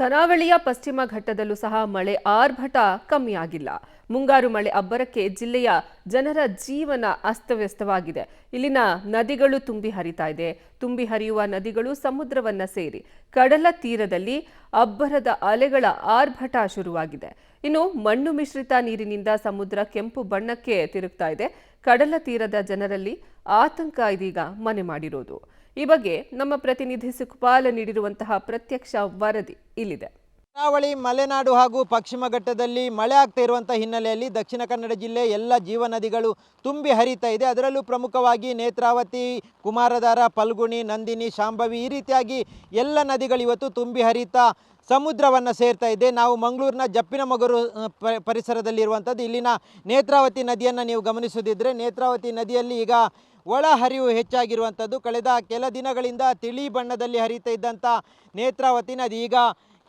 ಕರಾವಳಿಯ ಪಶ್ಚಿಮ ಘಟ್ಟದಲ್ಲೂ ಸಹ ಮಳೆ ಆರ್ಭಟ ಕಮ್ಮಿಯಾಗಿಲ್ಲ. ಮುಂಗಾರು ಮಳೆ ಅಬ್ಬರಕ್ಕೆ ಜಿಲ್ಲೆಯ ಜನರ ಜೀವನ ಅಸ್ತವ್ಯಸ್ತವಾಗಿದೆ. ಇಲ್ಲಿನ ನದಿಗಳು ತುಂಬಿ ಹರಿತಾ ಇದೆ. ತುಂಬಿ ಹರಿಯುವ ನದಿಗಳು ಸಮುದ್ರವನ್ನ ಸೇರಿ ಕಡಲ ತೀರದಲ್ಲಿ ಅಬ್ಬರದ ಅಲೆಗಳ ಆರ್ಭಟ ಶುರುವಾಗಿದೆ. ಇನ್ನು ಮಣ್ಣು ಮಿಶ್ರಿತ ನೀರಿನಿಂದ ಸಮುದ್ರ ಕೆಂಪು ಬಣ್ಣಕ್ಕೆ ತಿರುಗ್ತಾ ಇದೆ. ಕಡಲ ತೀರದ ಜನರಲ್ಲಿ ಆತಂಕ ಇದೀಗ ಮನೆ ಮಾಡಿರೋದು. ಈ ಬಗ್ಗೆ ನಮ್ಮ ಪ್ರತಿನಿಧಿ ಸುಖಪಾಲ್ ನೀಡಿರುವಂತಹ ಪ್ರತ್ಯಕ್ಷ ವರದಿ ಇಲ್ಲಿದೆ. ಕರಾವಳಿ, ಮಲೆನಾಡು ಹಾಗೂ ಪಶ್ಚಿಮ ಘಟ್ಟದಲ್ಲಿ ಮಳೆ ಆಗ್ತಾ ಇರುವಂಥ ಹಿನ್ನೆಲೆಯಲ್ಲಿ ದಕ್ಷಿಣ ಕನ್ನಡ ಜಿಲ್ಲೆ ಎಲ್ಲ ಜೀವ ನದಿಗಳು ತುಂಬಿ ಹರಿತಾ ಇದೆ. ಅದರಲ್ಲೂ ಪ್ರಮುಖವಾಗಿ ನೇತ್ರಾವತಿ, ಕುಮಾರಧಾರ, ಫಲ್ಗುಣಿ, ನಂದಿನಿ, ಶಾಂಭವಿ ಈ ರೀತಿಯಾಗಿ ಎಲ್ಲ ನದಿಗಳು ಇವತ್ತು ತುಂಬಿ ಹರಿತಾ ಸಮುದ್ರವನ್ನು ಸೇರ್ತಾ ಇದೆ. ನಾವು ಮಂಗಳೂರಿನ ಜಪ್ಪಿನಮೊಗರು ಪರಿಸರದಲ್ಲಿರುವಂಥದ್ದು. ಇಲ್ಲಿನ ನೇತ್ರಾವತಿ ನದಿಯನ್ನು ನೀವು ಗಮನಿಸೋದಿದ್ರೆ, ನೇತ್ರಾವತಿ ನದಿಯಲ್ಲಿ ಈಗ ಒಳ ಹರಿವು ಹೆಚ್ಚಾಗಿರುವಂಥದ್ದು. ಕಳೆದ ಕೆಲ ದಿನಗಳಿಂದ ತಿಳಿ ಬಣ್ಣದಲ್ಲಿ ಹರಿತಾ ಇದ್ದಂಥ ನೇತ್ರಾವತಿ ನದಿ ಈಗ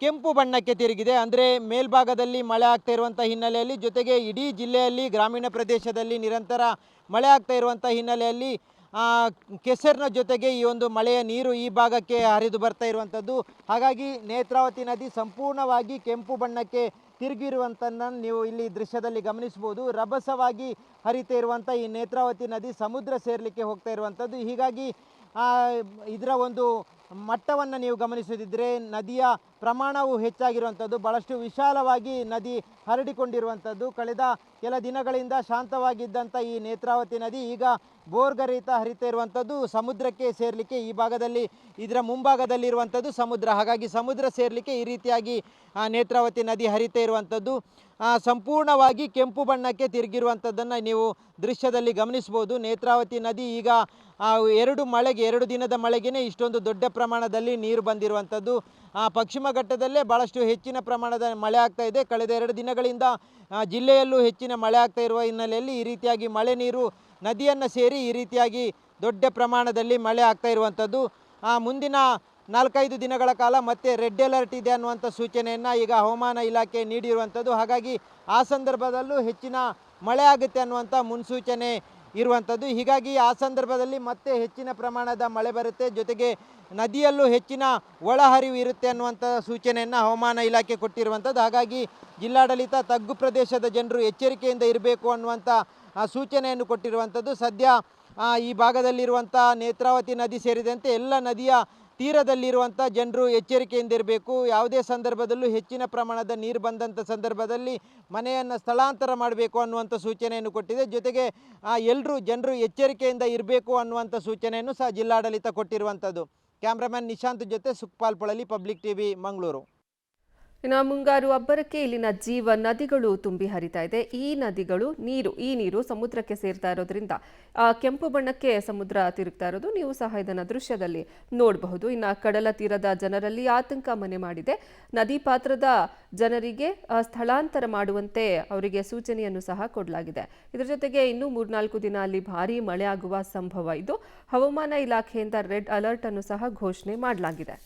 ಕೆಂಪು ಬಣ್ಣಕ್ಕೆ ತಿರುಗಿದೆ. ಅಂದರೆ ಮೇಲ್ಭಾಗದಲ್ಲಿ ಮಳೆ ಆಗ್ತಾ ಇರುವಂಥ ಹಿನ್ನೆಲೆಯಲ್ಲಿ, ಜೊತೆಗೆ ಇಡೀ ಜಿಲ್ಲೆಯಲ್ಲಿ ಗ್ರಾಮೀಣ ಪ್ರದೇಶದಲ್ಲಿ ನಿರಂತರ ಮಳೆ ಆಗ್ತಾ ಇರುವಂಥ ಹಿನ್ನೆಲೆಯಲ್ಲಿ ಕೆಸರಿನ ಜೊತೆಗೆ ಈ ಒಂದು ಮಳೆಯ ನೀರು ಈ ಭಾಗಕ್ಕೆ ಹರಿದು ಬರ್ತಾ ಇರುವಂಥದ್ದು. ಹಾಗಾಗಿ ನೇತ್ರಾವತಿ ನದಿ ಸಂಪೂರ್ಣವಾಗಿ ಕೆಂಪು ಬಣ್ಣಕ್ಕೆ ತಿರುಗಿರುವಂಥದ್ದನ್ನು ನೀವು ಇಲ್ಲಿ ದೃಶ್ಯದಲ್ಲಿ ಗಮನಿಸ್ಬೋದು. ರಭಸವಾಗಿ ಹರಿತಾ ಇರುವಂಥ ಈ ನೇತ್ರಾವತಿ ನದಿ ಸಮುದ್ರ ಸೇರಲಿಕ್ಕೆ ಹೋಗ್ತಾ ಇರುವಂಥದ್ದು. ಹೀಗಾಗಿ ಇದರ ಒಂದು ಮಟ್ಟವನ್ನು ನೀವು ಗಮನಿಸದಿದ್ದರೆ ನದಿಯ ಪ್ರಮಾಣವು ಹೆಚ್ಚಾಗಿರುವಂಥದ್ದು. ಭಾಳಷ್ಟು ವಿಶಾಲವಾಗಿ ನದಿ ಹರಡಿಕೊಂಡಿರುವಂಥದ್ದು. ಕಳೆದ ಕೆಲ ದಿನಗಳಿಂದ ಶಾಂತವಾಗಿದ್ದಂಥ ಈ ನೇತ್ರಾವತಿ ನದಿ ಈಗ ಬೋರ್ಗರೆಯುತ್ತಾ ಹರಿತಾ ಇರುವಂಥದ್ದು. ಸಮುದ್ರಕ್ಕೆ ಸೇರಲಿಕ್ಕೆ ಈ ಭಾಗದಲ್ಲಿ, ಇದರ ಮುಂಭಾಗದಲ್ಲಿರುವಂಥದ್ದು ಸಮುದ್ರ. ಹಾಗಾಗಿ ಸಮುದ್ರ ಸೇರಲಿಕ್ಕೆ ಈ ರೀತಿಯಾಗಿ ನೇತ್ರಾವತಿ ನದಿ ಹರಿತಾ ಇರುವಂಥದ್ದು. ಸಂಪೂರ್ಣವಾಗಿ ಕೆಂಪು ಬಣ್ಣಕ್ಕೆ ತಿರುಗಿರುವಂಥದ್ದನ್ನು ನೀವು ದೃಶ್ಯದಲ್ಲಿ ಗಮನಿಸ್ಬೋದು. ನೇತ್ರಾವತಿ ನದಿ ಈಗ ಎರಡು ದಿನದ ಮಳೆಗೆ ಇಷ್ಟೊಂದು ದೊಡ್ಡ ಪ್ರಮಾಣದಲ್ಲಿ ನೀರು ಬಂದಿರುವಂಥದ್ದು. ಪಶ್ಚಿಮ ಘಟ್ಟದಲ್ಲೇ ಭಾಳಷ್ಟು ಹೆಚ್ಚಿನ ಪ್ರಮಾಣದ ಮಳೆ ಆಗ್ತಾ ಇದೆ. ಕಳೆದ 2 ದಿನಗಳಿಂದ ಜಿಲ್ಲೆಯಲ್ಲೂ ಹೆಚ್ಚಿನ ಮಳೆ ಆಗ್ತಾ ಇರುವ ಹಿನ್ನೆಲೆಯಲ್ಲಿ ಈ ರೀತಿಯಾಗಿ ಮಳೆ ನೀರು ನದಿಯನ್ನು ಸೇರಿ ಈ ರೀತಿಯಾಗಿ ದೊಡ್ಡ ಪ್ರಮಾಣದಲ್ಲಿ ಮಳೆ ಆಗ್ತಾ ಇರುವಂಥದ್ದು. ಮುಂದಿನ 4-5 ದಿನಗಳ ಕಾಲ ಮತ್ತೆ ರೆಡ್ ಅಲರ್ಟ್ ಇದೆ ಅನ್ನುವಂಥ ಸೂಚನೆಯನ್ನು ಈಗ ಹವಾಮಾನ ಇಲಾಖೆ ನೀಡಿರುವಂಥದ್ದು. ಹಾಗಾಗಿ ಆ ಸಂದರ್ಭದಲ್ಲೂ ಹೆಚ್ಚಿನ ಮಳೆ ಆಗುತ್ತೆ ಅನ್ನುವಂಥ ಮುನ್ಸೂಚನೆ ಇರುವಂಥದ್ದು. ಹೀಗಾಗಿ ಆ ಸಂದರ್ಭದಲ್ಲಿ ಮತ್ತೆ ಹೆಚ್ಚಿನ ಪ್ರಮಾಣದ ಮಳೆ ಬರುತ್ತೆ, ಜೊತೆಗೆ ನದಿಯಲ್ಲೂ ಹೆಚ್ಚಿನ ಒಳಹರಿವು ಇರುತ್ತೆ ಅನ್ನುವಂಥ ಸೂಚನೆಯನ್ನು ಹವಾಮಾನ ಇಲಾಖೆ ಕೊಟ್ಟಿರುವಂಥದ್ದು. ಹಾಗಾಗಿ ಜಿಲ್ಲಾಡಳಿತ ತಗ್ಗು ಪ್ರದೇಶದ ಜನರು ಎಚ್ಚರಿಕೆಯಿಂದ ಇರಬೇಕು ಅನ್ನುವಂಥ ಸೂಚನೆಯನ್ನು ಕೊಟ್ಟಿರುವಂಥದ್ದು. ಸದ್ಯ ಈ ಭಾಗದಲ್ಲಿರುವಂಥ ನೇತ್ರಾವತಿ ನದಿ ಸೇರಿದಂತೆ ಎಲ್ಲ ನದಿಯ ತೀರದಲ್ಲಿರುವಂಥ ಜನರು ಎಚ್ಚರಿಕೆಯಿಂದ ಇರಬೇಕು. ಯಾವುದೇ ಸಂದರ್ಭದಲ್ಲೂ ಹೆಚ್ಚಿನ ಪ್ರಮಾಣದ ನೀರು ಬಂದಂಥ ಸಂದರ್ಭದಲ್ಲಿ ಮನೆಯನ್ನು ಸ್ಥಳಾಂತರ ಮಾಡಬೇಕು ಅನ್ನುವಂಥ ಸೂಚನೆಯನ್ನು ಕೊಟ್ಟಿದೆ. ಜೊತೆಗೆ ಜನರು ಎಚ್ಚರಿಕೆಯಿಂದ ಇರಬೇಕು ಅನ್ನುವಂಥ ಸೂಚನೆಯನ್ನು ಸಹ ಜಿಲ್ಲಾಡಳಿತ ಕೊಟ್ಟಿರುವಂಥದ್ದು. ಕ್ಯಾಮ್ರಾಮನ್ ನಿಶಾಂತ್ ಜೊತೆ ಸುಖಪಾಲ್ ಪೊಳಲಿ, ಪಬ್ಲಿಕ್ ಟಿವಿ, ಮಂಗಳೂರು. ಇನ್ನು ಮುಂಗಾರು ಅಬ್ಬರಕ್ಕೆ ಇಲ್ಲಿನ ಜೀವ ನದಿಗಳು ತುಂಬಿ ಹರಿತಾ ಇದೆ. ಈ ನೀರು ಸಮುದ್ರಕ್ಕೆ ಸೇರ್ತಾ ಇರೋದ್ರಿಂದ ಕೆಂಪು ಬಣ್ಣಕ್ಕೆ ಸಮುದ್ರ ತಿರುಗ್ತಾ ಇರೋದು ನೀವು ಸಹ ಇದನ್ನ ದೃಶ್ಯದಲ್ಲಿ ನೋಡಬಹುದು. ಇನ್ನು ಕಡಲ ತೀರದ ಜನರಲ್ಲಿ ಆತಂಕ ಮನೆ ಮಾಡಿದೆ. ನದಿ ಪಾತ್ರದ ಜನರಿಗೆ ಸ್ಥಳಾಂತರ ಮಾಡುವಂತೆ ಅವರಿಗೆ ಸೂಚನೆಯನ್ನು ಸಹ ಕೊಡಲಾಗಿದೆ. ಇದರ ಜೊತೆಗೆ ಇನ್ನೂ 3-4 ದಿನ ಅಲ್ಲಿ ಭಾರೀ ಮಳೆ ಆಗುವ ಸಂಭವ ಇದ್ದು ಹವಾಮಾನ ಇಲಾಖೆಯಿಂದ ರೆಡ್ ಅಲರ್ಟ್ ಅನ್ನು ಸಹ ಘೋಷಣೆ ಮಾಡಲಾಗಿದೆ.